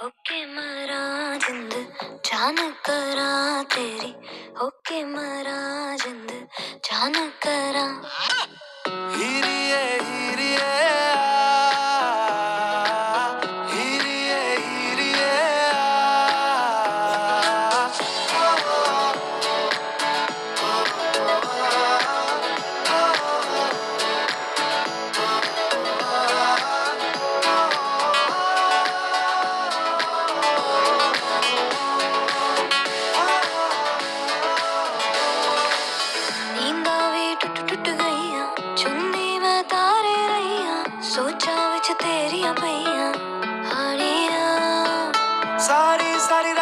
होके मरा जिंद जान करा तेरी, होके मरा जिंद जान करा। हीरिए हीरिए हीरिए हीरिए नींदा भी टुट टुट गईया, चुन्नी मैं तारे रहीया, सोचा विच तेरिया पईया हानिया। सारी सारी